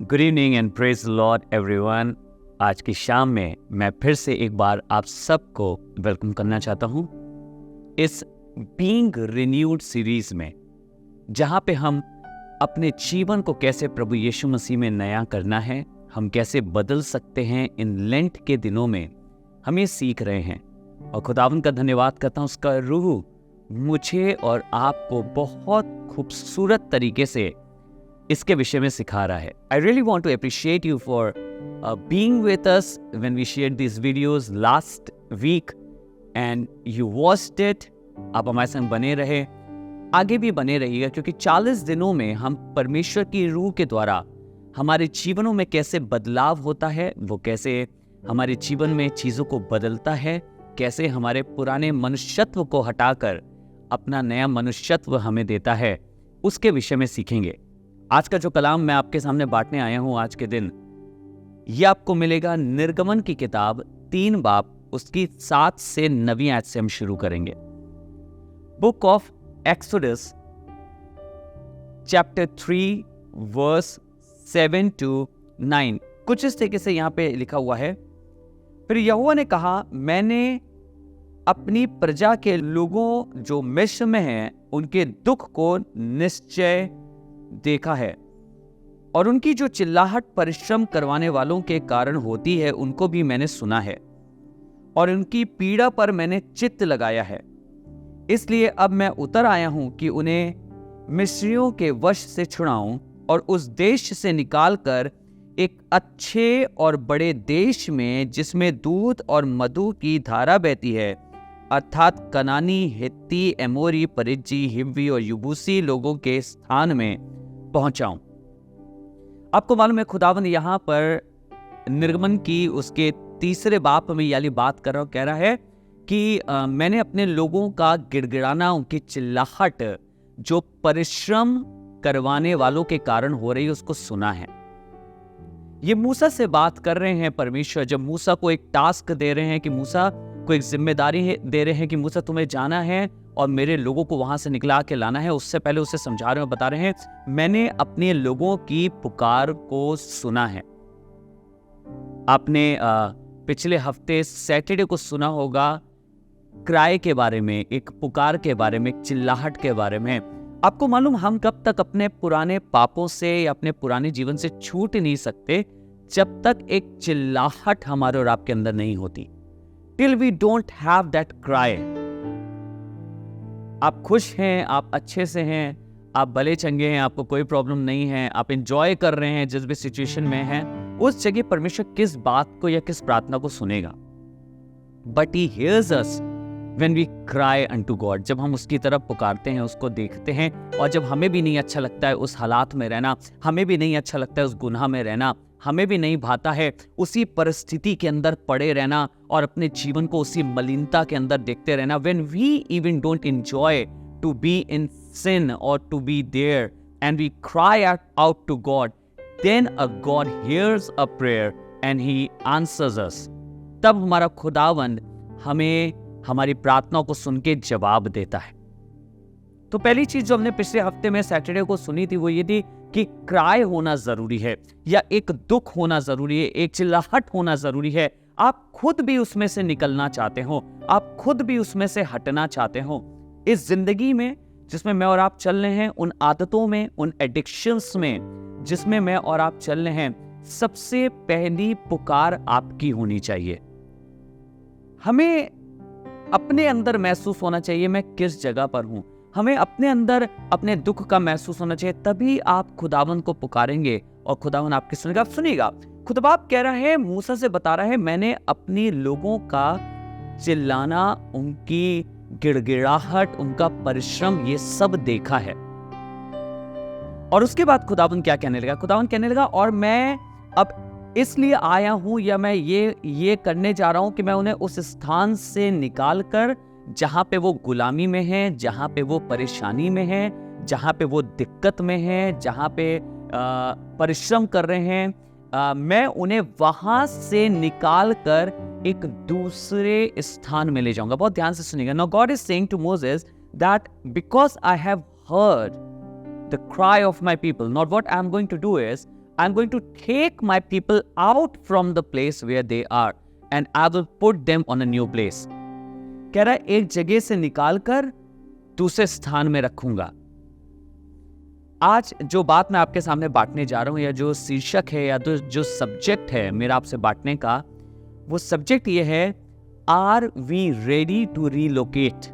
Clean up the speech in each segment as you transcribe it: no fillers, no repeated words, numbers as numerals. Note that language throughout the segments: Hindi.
Good evening and praise Lord everyone. आज की शाम में मैं फिर से एक बार आप सबको वेलकम करना चाहता हूं इस बीइंग रिन्यूड सीरीज में, जहां पे हम अपने जीवन को कैसे प्रभु यीशु मसीह में नया करना है, हम कैसे बदल सकते हैं इन लेंट के दिनों में, हम ये सीख रहे हैं। और खुदावन का धन्यवाद करता हूं, उसका रूह मुझे और आपको बहुत खूबसूरत तरीके से इसके विषय में सिखा रहा है। I really want to appreciate you for being with us when we share this videos last week and you watched it. आप हमारे संग बने रहे, आगे भी बने रहिएगा, क्योंकि 40 दिनों में हम परमेश्वर की रूह के द्वारा हमारे जीवनों में कैसे बदलाव होता है, वो कैसे हमारे जीवन में चीज़ों को बदलता है, कैसे हमारे पुराने मनुष्यत्व को हटाकर अपना नया मनुष्यत्व हमें देता है, उसके विषय में सीखेंगे। आज का जो कलाम मैं आपके सामने बांटने आया हूं आज के दिन, यह आपको मिलेगा निर्गमन की किताब 3 बाब उसकी 7 से 9 आयत से हम शुरू करेंगे। Book of Exodus chapter 3 verse 7 to 9 कुछ इस तरीके से यहां पे लिखा हुआ है। फिर यहोवा ने कहा, मैंने अपनी प्रजा के लोगों जो मिस्र में हैं उनके दुख को निश्चय देखा है, और उनकी जो चिल्लाहट परिश्रम करवाने वालों के कारण होती है उनको भी मैंने सुना है, और उनकी पीड़ा पर मैंने चित्त लगाया है। इसलिए अब मैं उतर आया हूं कि उन्हें मिस्रियों के वश से छुड़ाऊं और उस देश से निकालकर एक अच्छे और बड़े देश में, जिसमें दूध और मधु की धारा बहती है, अर्थात कनानी, हित्ती, एमोरी, परिज्जी, हिव्वी और युबूसी लोगों के स्थान में पहुंचाऊं। आपको मालूम है, खुदावन यहां पर निर्गमन की उसके 3 बाब में याली बात कर रहा हूं, कह रहा है कि मैंने अपने लोगों का गिड़गिड़ाना, उनकी चिल्लाहट जो परिश्रम करवाने वालों के कारण हो रही है, उसको सुना है। ये मूसा से बात कर रहे हैं परमेश्वर, जब मूसा को एक टास्क दे रहे हैं कि मूसा को एक जिम्मेदारी दे रहे हैं कि मूसा तुम्हें जाना है और मेरे लोगों को वहां से निकला के लाना है। उससे पहले उसे समझा रहे हैं, बता रहे हैं, मैंने अपने लोगों की पुकार को सुना है। आपने पिछले हफ्ते सैटरडे को सुना होगा क्राई के बारे में, एक पुकार के बारे में, एक चिल्लाहट के बारे में। आपको मालूम, हम कब तक अपने पुराने पापों से या अपने पुराने जीवन से छूट नहीं सकते जब तक एक चिल्लाहट हमारे और आपके अंदर नहीं होती। Till we don't have that cry. आप खुश हैं, आप अच्छे से हैं, आप भले चंगे हैं, आपको कोई प्रॉब्लम नहीं है, आप एंजॉय कर रहे हैं जिस भी सिचुएशन में हैं, उस जगह परमेश्वर किस बात को या किस प्रार्थना को सुनेगा? But he hears us when we cry unto God. जब हम उसकी तरफ पुकारते हैं, उसको देखते हैं, और जब हमें भी नहीं अच्छा लगता है उस हालात में रहना, हमें भी नहीं अच्छा लगता है उस गुनाह में रहना, हमें भी नहीं भाता है उसी परिस्थिति के अंदर पड़े रहना और अपने जीवन को उसी मलिनता के अंदर देखते रहना, when we even don't enjoy to be in sin or to be there and we cry out to God, then a God hears a prayer and he answers us. तब हमारा खुदावंद हमें हमारी प्रार्थनाओं को सुन के जवाब देता है। तो पहली चीज जो हमने पिछले हफ्ते में सैटरडे को सुनी थी वो ये थी कि क्राई होना जरूरी है, या एक दुख होना जरूरी है, एक चिल्लाहट होना जरूरी है। आप खुद भी उसमें से निकलना चाहते हो, आप खुद भी उसमें से हटना चाहते हो। इस जिंदगी में जिसमें मैं और आप चल रहे हैं, उन आदतों में, उन एडिक्शंस में जिसमें मैं और आप चल रहे हैं, सबसे पहली पुकार आपकी होनी चाहिए। हमें अपने अंदर महसूस होना चाहिए मैं किस जगह पर हूं। हमें अपने अंदर अपने दुख का महसूस होना चाहिए, तभी आप खुदावन को पुकारेंगे और खुदावन आपकी सुनेगा। आप सुनिएगा, खुदाबाप कह रहा है, मूसा से बता रहा है, मैंने अपने लोगों का चिल्लाना, उनकी गिड़गिड़ाहट, उनका परिश्रम, ये सब देखा है। और उसके बाद खुदावन क्या कहने लगा? खुदावन कहने लगा, और मैं अब इसलिए आया हूं, या मैं ये करने जा रहा हूं कि मैं उन्हें उस स्थान से निकाल कर, जहां पे वो गुलामी में हैं, जहां पे वो परेशानी में हैं, जहां पे वो दिक्कत में हैं, जहां पे परिश्रम कर रहे हैं, मैं उन्हें वहां से निकाल कर एक दूसरे स्थान में ले जाऊंगा। बहुत ध्यान से सुनिएगा। Now God is saying to Moses that because I have heard the cry of my people, not what I am going to do is I am going to take my people out from the place where they are and I will put them on a new place. कह रहा है एक जगह से निकालकर दूसरे स्थान में रखूंगा। आज जो बात मैं आपके सामने बांटने जा रहा हूं, या जो शीर्षक है, या तो जो सब्जेक्ट है मेरा आपसे बांटने का, वो सब्जेक्ट ये है, are we ready to relocate?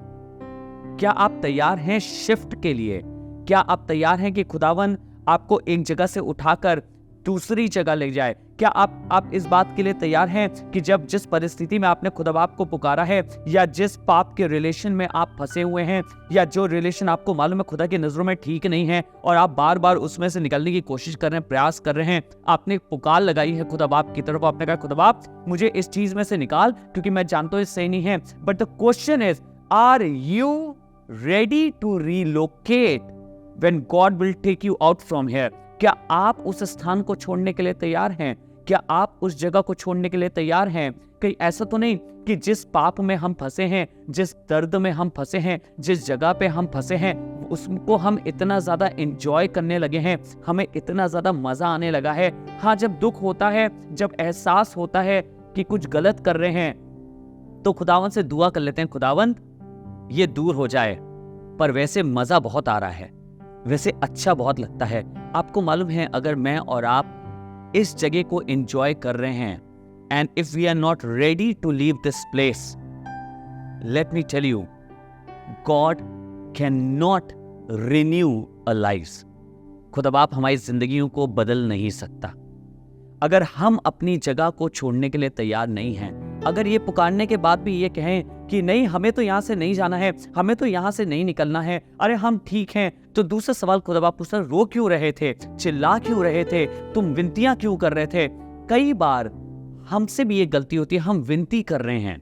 क्या आप तैयार हैं शिफ्ट के लिए? क्या आप तैयार हैं कि खुदावन आपको एक जगह से उठाकर दूसरी जगह ले जाए? क्या आप इस बात के लिए तैयार हैं कि जब जिस परिस्थिति में आपने खुदा बाप को पुकारा है, या जिस पाप के रिलेशन में आप फंसे हुए हैं, या जो रिलेशन आपको मालूम है खुदा की नजरों में ठीक नहीं है, और आप बार बार उसमें से निकलने की कोशिश कर रहे हैं, प्रयास कर रहे हैं, आपने पुकार लगाई है खुदा बाप की तरफ, आपने कहा खुदा बाप मुझे इस चीज में से निकाल, क्योंकि मैं जानता हूं सही नहीं है। But the question is, are you ready to relocate when God will take you out from here? क्या आप उस स्थान को छोड़ने के लिए तैयार हैं? क्या आप उस जगह को छोड़ने के लिए तैयार हैं? कहीं ऐसा तो नहीं कि जिस पाप में हम फंसे हैं, जिस दर्द में हम फंसे हैं, जिस जगह पे हम फंसे हैं, उसको हम इतना ज्यादा एंजॉय करने लगे हैं, हमें इतना ज्यादा मजा आने लगा है। हाँ, जब दुख होता है, जब एहसास होता है कि कुछ गलत कर रहे हैं, तो खुदावंत से दुआ कर लेते हैं, खुदावंत ये दूर हो जाए। पर वैसे मजा बहुत आ रहा है, वैसे अच्छा बहुत लगता है। आपको मालूम है, अगर मैं और आप इस जगह को एंजॉय कर रहे हैं, and if we are not ready to leave this place, let me tell you, God cannot renew a life. खुदा बाप हमारी जिंदगियों को बदल नहीं सकता। अगर हम अपनी जगह को छोड़ने के लिए तैयार नहीं हैं, अगर ये पुकारने के बाद भी ये कहें कि नहीं, हमें तो यहाँ से नहीं जाना है, हमें तो यहाँ से नहीं निकलना है, अरे हम ठीक हैं, तो दूसरा सवाल खुदा बाप पूछता, रो क्यों रहे थे, चिल्ला क्यों रहे थे, तुम विनतियां क्यों कर रहे थे? कई बार हमसे भी ये गलती होती है, हम विनती कर रहे हैं,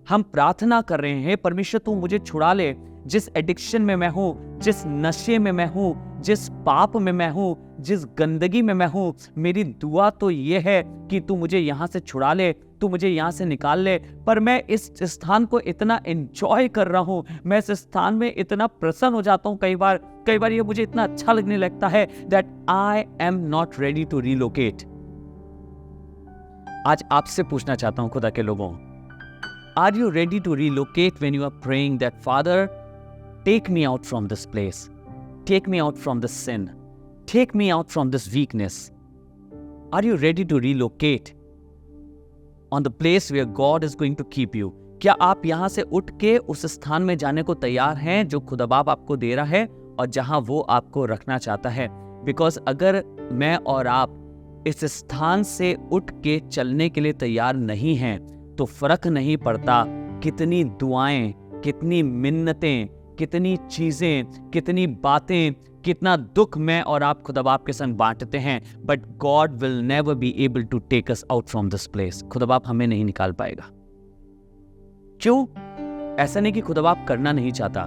हम प्रार्थना कर रहे हैं, परमेश्वर तू मुझे छुड़ा ले, जिस एडिक्शन में मैं हूं, जिस नशे में मैं हूं, जिस पाप में मैं हूं, जिस गंदगी में मैं हूं, मेरी दुआ तो ये है कि तू मुझे यहां से छुड़ा ले, तू मुझे यहां से निकाल ले। पर मैं इस स्थान को इतना एंजॉय कर रहा हूं, मैं इस स्थान में इतना प्रसन्न हो जाता हूं, कई बार ये मुझे इतना अच्छा लगने लगता है, that I am not ready to relocate. आज आपसे पूछना चाहता हूं खुदा के लोगों, are you ready to relocate when you are praying that father take me out from this place, take me out from this sin, take me out from this weakness? Are you ready to relocate on the place where God is going to keep you? क्या आप यहां से उठ के उस स्थान में जाने को तैयार हैं जो खुदा बाप आपको दे रहा है और जहां वो आपको रखना चाहता है? बिकॉज अगर मैं और आप इस स्थान से उठ के चलने के लिए तैयार नहीं हैं, तो फर्क नहीं पड़ता कितनी दुआएं, कितनी मिन्नतें, कितनी चीजें, कितनी बातें, कितना दुख मैं और आप खुदा बाप के संग बांटते हैं, but God will never be able to take us out from this place. खुदा बाप हमें नहीं निकाल पाएगा। क्यों? ऐसा नहीं कि खुदा बाप करना नहीं चाहता,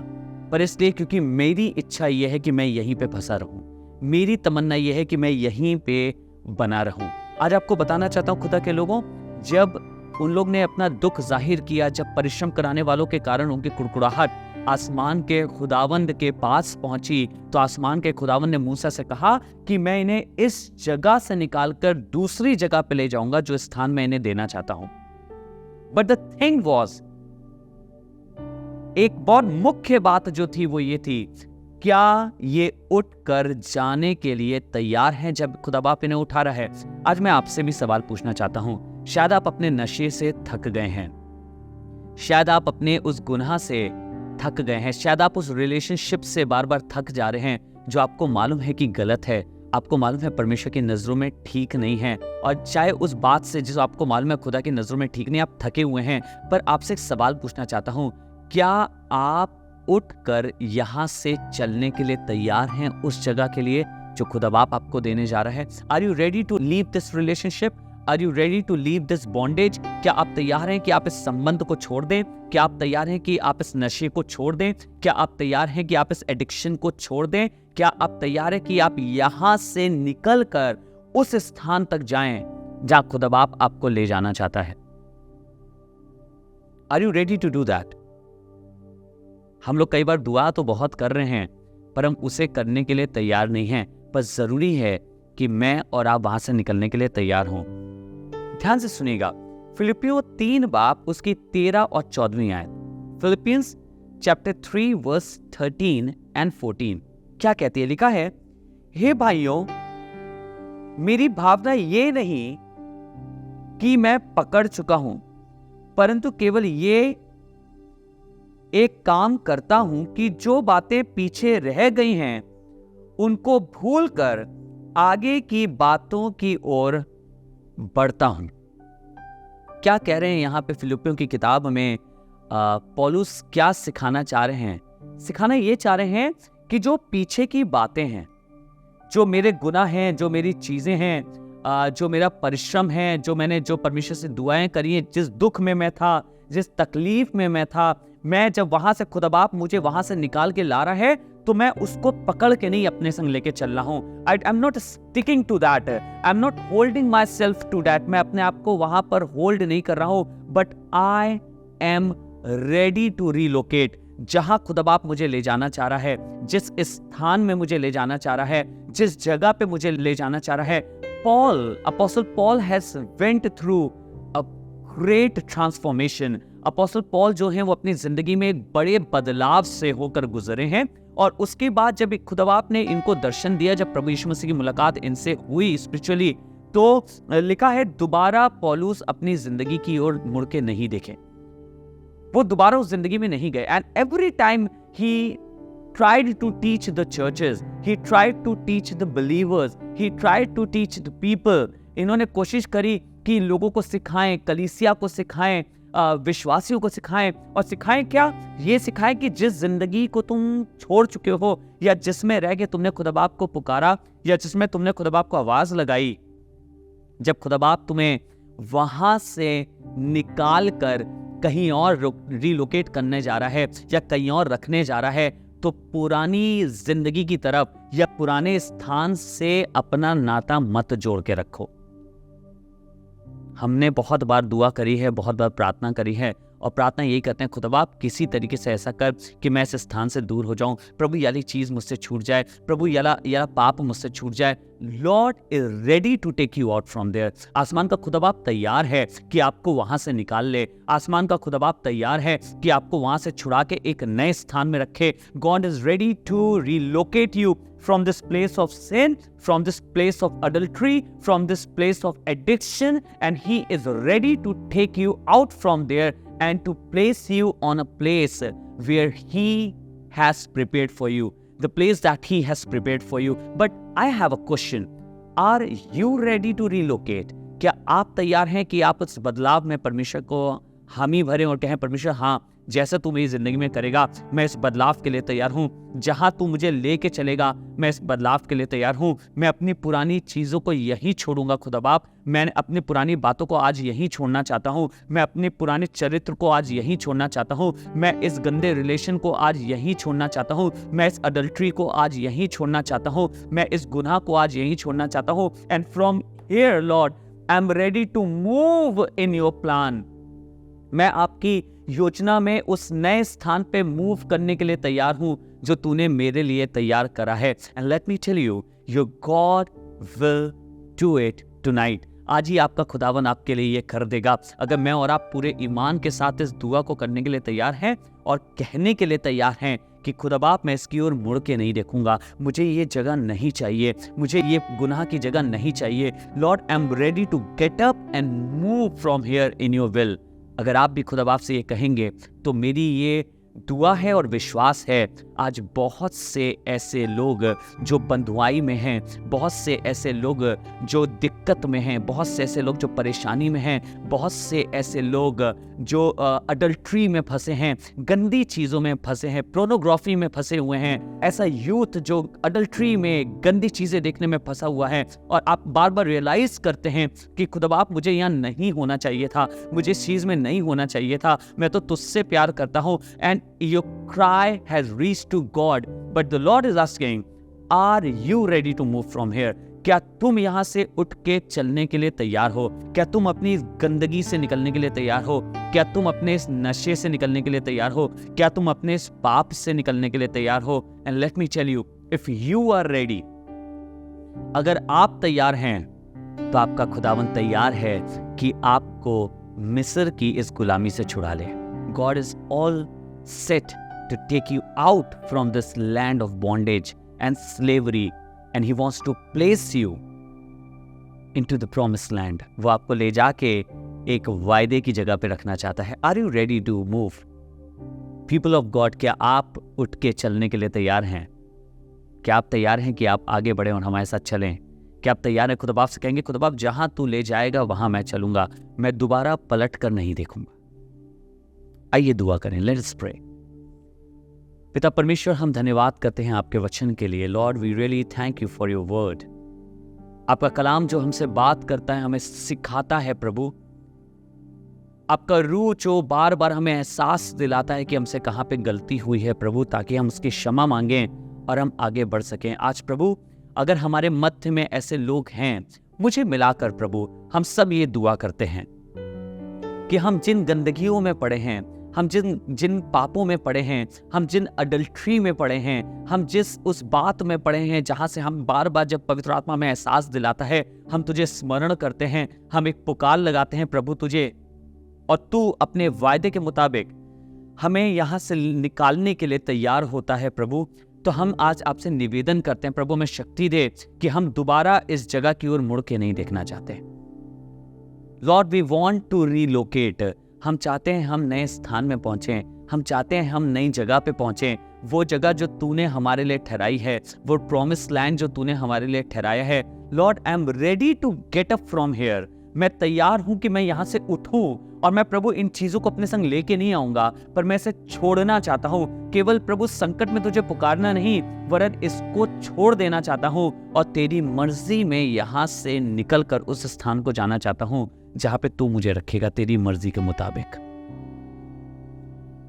पर इसलिए क्योंकि मेरी इच्छा यह है कि मैं यहीं पे फंसा रहूं, मेरी तमन्ना यह है कि मैं यहीं पे बना रहूं। आज आपको बताना चाहता हूं खुदा के लोगों, जब उन लोग ने अपना दुख जाहिर किया, जब परिश्रम कराने वालों के कारण उनकी कुड़कुड़ाहट आसमान के खुदावंद के पास पहुंची, तो आसमान के खुदावंद ने मूसा से कहा कि मैं इन्हें इस जगह से निकालकर दूसरी जगह पे ले जाऊंगा जो स्थान मैं इन्हें देना चाहता हूं। बट द थिंग वॉज, एक बहुत मुख्य बात जो थी वो ये थी, क्या ये उठकर जाने के लिए तैयार हैं जब खुदा बाप इन्हें उठा रहा है? आज मैं आपसे भी सवाल पूछना चाहता हूं। शायद आप अपने नशे से थक गए हैं, शायद आप अपने उस गुनाह से थक गए हैं, शायद आप उस रिलेशनशिप से बार बार थक जा रहे हैं जो आपको मालूम है कि गलत है, आपको मालूम है परमेश्वर की नजरों में ठीक नहीं है, और चाहे उस बात से जिस आपको मालूम है खुदा की नजरों में ठीक नहीं, आप थके हुए हैं। पर आपसे एक सवाल पूछना चाहता हूं, क्या आप उठकर यहां से चलने के लिए तैयार हैं उस जगह के लिए जो खुदा बाप आपको देने जा रहा है? Are you ready to leave this relationship? Are you ready to leave this bondage? क्या आप तैयार हैं कि आप इस संबंध को छोड़ दें? क्या आप तैयार हैं कि आप इस नशे को छोड़ दें? क्या आप तैयार हैं कि आप इस एडिक्शन को छोड़ दें? क्या आप तैयार हैं कि आप यहां से निकलकर उस स्थान तक जाएं जहां खुदा बाप आपको ले जाना चाहता है? Are you ready to do that? हम लोग कई बार दुआ तो बहुत कर रहे हैं, पर हम उसे करने के लिए तैयार नहीं हैं। पर जरूरी है कि मैं और आप वहां से निकलने के लिए तैयार हों। ध्यान से सुनिएगा, फिलिपियो 3 बाब उसकी 13 और 14वीं आयत, फिलिपियंस चैप्टर 3 वर्स 13 एंड 14 क्या कहती है? लिखा है, हे भाइयों, मेरी भावना ये नहीं कि मैं पकड़ चुका हूं, परंतु केवल ये एक काम करता हूं कि जो बातें पीछे रह गई हैं उनको भूलकर आगे की बातों की ओर बढ़ता हूं। क्या कह रहे हैं यहां पे? फिलिपियों की किताब में पौलुस क्या सिखाना चाह रहे हैं? सिखाना ये चाह रहे हैं कि जो पीछे की बातें हैं, जो मेरे गुनाह हैं, जो मेरी चीजें हैं, जो मेरा परिश्रम है, जो परमेश्वर से दुआएं करी हैं, जिस दुख में मैं था, जिस तकलीफ में मैं था, मैं जब वहां से खुदा बाप मुझे वहां से निकाल के ला रहा है तो मैं उसको पकड़ के नहीं अपने संग लेके चल रहा हूं। I am not sticking to that, I am not holding myself to that. मैं अपने आप को वहां पर होल्ड नहीं कर रहा हूं, but I am ready to relocate. जहां खुदा बाप मुझे ले जाना चाह रहा है, जिस स्थान में मुझे ले जाना चाह रहा है, जिस जगह पे मुझे ले जाना चाह रहा है, apostle Paul has went through a great transformation. Apostle Paul जो हैं वो अपनी जिंदगी में एक बड़े बदलाव से होकर गुजरे हैं, और उसके बाद जब खुदा बाप ने इनको दर्शन दिया, जब प्रभु यीशु मसीह की मुलाकात इनसे हुई स्पिरिचुअली, तो लिखा है दोबारा पौलुस अपनी जिंदगी की ओर मुड़ के नहीं देखे, वो दोबारा उस जिंदगी में नहीं गए। And every time he tried to teach the churches, he tried to teach the believers, he tried to teach the people। इन्होंने कोशिश करी कि लोगों को सिखाएं, कलीसिया को सिखाएं, विश्वासियों को सिखाएं। और सिखाएं क्या? ये सिखाएं कि जिस जिंदगी को तुम छोड़ चुके हो, या जिसमें रह के तुमने खुदा बाप को पुकारा, या जिसमें तुमने खुदा बाप को आवाज लगाई, जब खुदा बाप तुम्हें वहां से निकाल कर कहीं और रिलोकेट करने जा रहा है या कहीं और रखने जा रहा है, तो पुरानी जिंदगी की तरफ या पुराने स्थान से अपना नाता मत जोड़ के रखो। हमने बहुत बार दुआ करी है, बहुत बार प्रार्थना करी है, और प्रार्थना यही करते हैं, खुदा बाप किसी तरीके से ऐसा कर कि मैं इस स्थान से दूर हो जाऊं, प्रभु याली चीज मुझसे छूट जाए, प्रभु याला पाप मुझसे छूट जाए। Lord is ready to take you out from there. आसमान का खुदा बाप तैयार है कि आपको वहां से निकाल ले। आसमान का खुदा बाप तैयार है कि आपको वहां से छुड़ा के एक नए स्थान में रखे। God is ready to relocate you from this place of sin, from this place of adultery, from this place of addiction, and he is ready to take you out from there and to place you on a place where he has prepared for you, the place that he has prepared for you. But I have a question, are you ready to relocate? क्या आप तैयार हैं कि आप उस बदलाव में परमेश्वर को हामी भरें और कहें, परमेश्वर हाँ, जैसा तू मेरी जिंदगी में करेगा मैं इस बदलाव के लिए तैयार हूँ, जहां तू मुझे लेके चलेगा मैं इस बदलाव के लिए तैयार हूँ। मैं अपनी पुरानी चीजों को यही छोड़ूंगा खुदा बाप, मैं अपनी पुरानी बातों को आज यही छोड़ना चाहता हूँ, मैं अपने पुराने चरित्र को आज यही छोड़ना चाहता हूँ, मैं इस गंदे रिलेशन को आज यही छोड़ना चाहता हूँ, मैं इस अडल्ट्री को आज यही छोड़ना चाहता हूँ, मैं इस गुनाह को आज यही छोड़ना चाहता हूँ। And from here Lord I am ready to move in your plan. मैं आपकी योजना में उस नए स्थान पे मूव करने के लिए तैयार हूं जो तूने मेरे लिए तैयार करा है। And let me tell you, your God will do it tonight. आज ही आपका खुदावन आपके लिए ये कर देगा, अगर मैं और आप पूरे ईमान के साथ इस दुआ को करने के लिए तैयार हैं और कहने के लिए तैयार हैं कि खुदा बाप मैं इसकी ओर मुड़ के नहीं देखूंगा, मुझे ये जगह नहीं चाहिए, मुझे ये गुनाह की जगह नहीं चाहिए। Lord I am ready to get up and move from here in your will. अगर आप भी खुदा बाप से ये कहेंगे तो मेरी ये दुआ है और विश्वास है, आज बहुत से ऐसे लोग जो बंधुआई में हैं, बहुत से ऐसे लोग जो दिक्कत में हैं, बहुत से ऐसे लोग जो परेशानी में हैं, बहुत से ऐसे लोग जो अडल्ट्री में फंसे हैं, गंदी चीज़ों में फंसे हैं, प्रोनोग्राफी में फंसे हुए हैं, ऐसा यूथ जो अडल्ट्री में गंदी चीज़ें देखने में फंसा हुआ है, और आप बार बार रियलाइज करते हैं कि खुदा बाप मुझे यहाँ नहीं होना चाहिए था, मुझे इस चीज़ में नहीं होना चाहिए था, मैं तो तुझसे प्यार करता हूँ। And your cry has reached to God, but the Lord is asking, are you ready to move from here? क्या तुम यहां से उठ के चलने के लिए तैयार हो? क्या तुम अपनी इस गंदगी से निकलने के लिए तैयार हो? क्या तुम अपने इस नशे से निकलने के लिए तैयार हो? क्या तुम अपने इस पाप से निकलने के लिए तैयार हो? And let me tell you, if you are ready, अगर आप तैयार हैं तो आपका खुदावन तैयार है कि आपको मिस्र की इस गुलामी से छुड़ा ले। God is all set to take you out from this land of bondage and slavery and he wants to place you into the promised land. वो आपको ले जाके एक वायदे की जगह पे रखना चाहता है। Are you ready to move? People of God, क्या आप उठ के चलने के लिए तैयार हैं? क्या आप तैयार हैं कि आप आगे बढ़े और हमारे साथ चलें? क्या आप तैयार हैं? खुदा बाप से कहेंगे, खुदा बाप जहां तू ले जाएगा वहां मैं चलूंगा, मैं दोबारा पलट कर नहीं देखूंगा। आइए दुआ करें, लेट अस प्रे। पिता परमेश्वर, हम धन्यवाद करते हैं आपके वचन के लिए। Lord, we really thank you for your word. आपका कलाम जो हमसे बात करता है, हमें सिखाता है प्रभु। आपका रूह जो बार बार हमें एहसास दिलाता है कि हमसे कहाँ पे गलती हुई है प्रभु, ताकि हम उसकी क्षमा मांगें और हम आगे बढ़ सकें। आज प्रभु, अगर हमारे मध्य में ऐसे लोग हैं, मुझे मिलाकर प्रभु हम सब ये दुआ करते हैं कि हम जिन गंदगियों में पड़े हैं, हम जिन पापों में पड़े हैं, हम जिन अडल्ट्री में पड़े हैं, हम जिस उस बात में पड़े हैं जहां से हम बार बार जब पवित्र आत्मा में एहसास दिलाता है, हम तुझे स्मरण करते हैं, हम एक पुकार लगाते हैं प्रभु तुझे, और तू अपने वायदे के मुताबिक हमें यहां से निकालने के लिए तैयार होता है प्रभु। तो हम आज आपसे निवेदन करते हैं प्रभु, हमें शक्ति दे कि हम दोबारा इस जगह की ओर मुड़ के नहीं देखना चाहते। Lord, we want to relocate. हम चाहते हैं हम नए स्थान में पहुंचे, हम चाहते हैं हम नई जगह पे पहुंचे, वो जगह जो तूने हमारे लिए ठहराई है, वो प्रॉमिस लैंड जो तूने हमारे लिए ठहराया है। Lord, I am ready to get up from here. मैं तैयार हूं कि मैं यहां से उठूं, और मैं प्रभु इन चीजों को अपने संग लेके नहीं आऊंगा, पर मैं इसे छोड़ना चाहता हूं। केवल प्रभु संकट में तुझे पुकारना नहीं, वरन इसको छोड़ देना चाहता हूं और तेरी मर्जी में यहां से निकलकर उस स्थान को जाना चाहता हूं जहां पे तू मुझे रखेगा तेरी मर्जी के मुताबिक।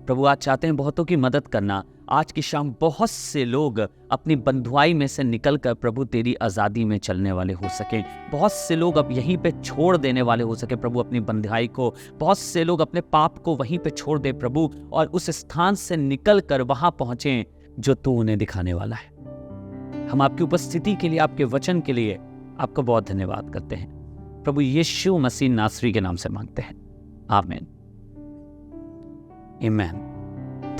प्रभु, आज चाहते हैं बहुतों की मदद करना। आज की शाम बहुत से लोग अपनी बंधुआई में से निकलकर प्रभु तेरी आजादी में चलने वाले हो सके। बहुत से लोग अब यहीं पे छोड़ देने वाले हो सके प्रभु अपनी बंधुआई को। बहुत से लोग अपने पाप को वहीं पे छोड़ दे प्रभु, और उस स्थान से निकलकर वहां पहुंचे जो तू उन्हें दिखाने वाला है। हम आपकी उपस्थिति के लिए, आपके वचन के लिए आपका बहुत धन्यवाद करते हैं प्रभु। यीशु मसीह नासरी के नाम से मांगते हैं, आमीन, आमीन।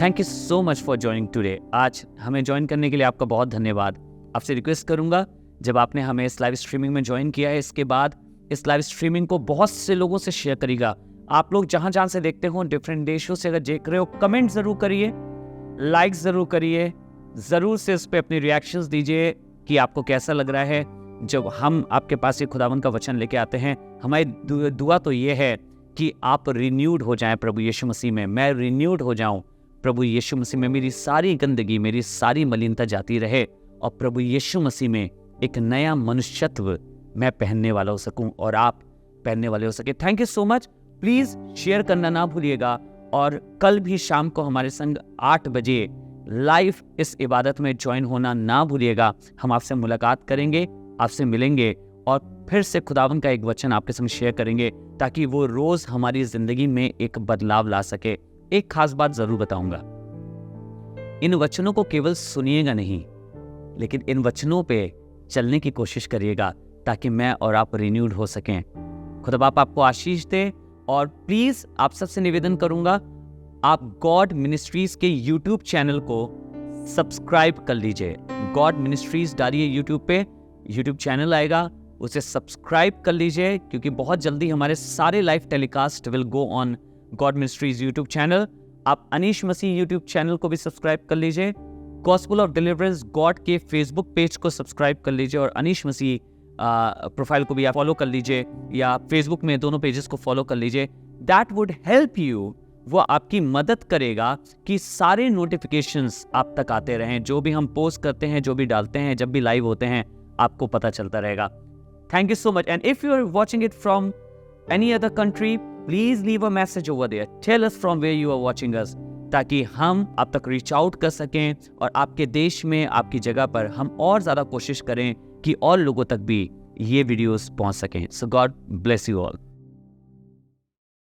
Thank you so much for joining today. आज हमें ज्वाइन करने के लिए आपका बहुत धन्यवाद। आपसे रिक्वेस्ट करूंगा, जब आपने हमें इस लाइव स्ट्रीमिंग में ज्वाइन किया है, इसके बाद इस लाइव स्ट्रीमिंग को बहुत से लोगों से शेयर करिएगा। आप लोग जहां जहां से देखते हो, डिफरेंट देशों से अगर देख रहे हो, कमेंट जरूर करिए, लाइक जरूर करिए, जरूर से इस पर अपनी रिएक्शंस दीजिए कि आपको कैसा लग रहा है जब हम आपके पास ये खुदावन का वचन लेके आते हैं। हमारी दुआ तो ये है कि आप रिन्यूड हो जाएं प्रभु यीशु मसीह में। मैं रिन्यूड हो जाऊं प्रभु यीशु मसीह में, मेरी सारी गंदगी, मेरी सारी मलिनता जाती रहे, और प्रभु यीशु मसीह में एक नया मनुष्यत्व मैं पहनने वाला हो सकूं और आप पहनने वाले हो सके। Thank you so much. Please share करना ना भूलिएगा, और कल भी शाम को हमारे संग 8 बजे लाइव इस इबादत में ज्वाइन होना ना भूलिएगा। हम आपसे मुलाकात करेंगे, आपसे मिलेंगे, और फिर से खुदावन का एक वचन आपके संग शेयर करेंगे, ताकि वो रोज हमारी जिंदगी में एक बदलाव ला सके। एक खास बात जरूर बताऊंगा, इन वचनों को केवल सुनिएगा नहीं, लेकिन इन वचनों पे चलने की कोशिश करिएगा, ताकि मैं और आप रिन्यूड हो सकें। खुदा बाप आपको आशीष दे। और प्लीज आप सबसे निवेदन करूंगा, आप गॉड मिनिस्ट्रीज के यूट्यूब चैनल को सब्सक्राइब कर लीजिए। गॉड मिनिस्ट्रीज डालिए यूट्यूब पे, यूट्यूब चैनल आएगा, उसे सब्सक्राइब कर लीजिए, क्योंकि बहुत जल्दी हमारे सारे live telecast will go on God ministries YouTube channel. आप अनीश मसीह यूट्यूब चैनल को भी सब्सक्राइब कर लीजिए। गॉस्पेल ऑफ डिलीवरेंस गॉड के फेसबुक पेज को सब्सक्राइब कर लीजिए, और अनीश मसीह प्रोफाइल को भी आप फॉलो कर लीजिए, या फेसबुक में दोनों पेजेस को फॉलो कर लीजिए। दैट वुड हेल्प यू, वो आपकी मदद करेगा कि सारे नोटिफिकेशंस आप तक आते रहें। जो भी हम पोस्ट करते हैं, जो भी डालते हैं, जब भी लाइव होते हैं, आपको पता चलता रहेगा। Thank you so much. And if you are watching it from any other country, please leave a message over there, tell us from where you are watching us, ताकि हम आप तक रीच आउट कर सकें, और आपके देश में, आपकी जगह पर हम और ज्यादा कोशिश करें कि और लोगों तक भी ये वीडियोस पहुंच सकें। सो गॉड ब्लेस यू ऑल।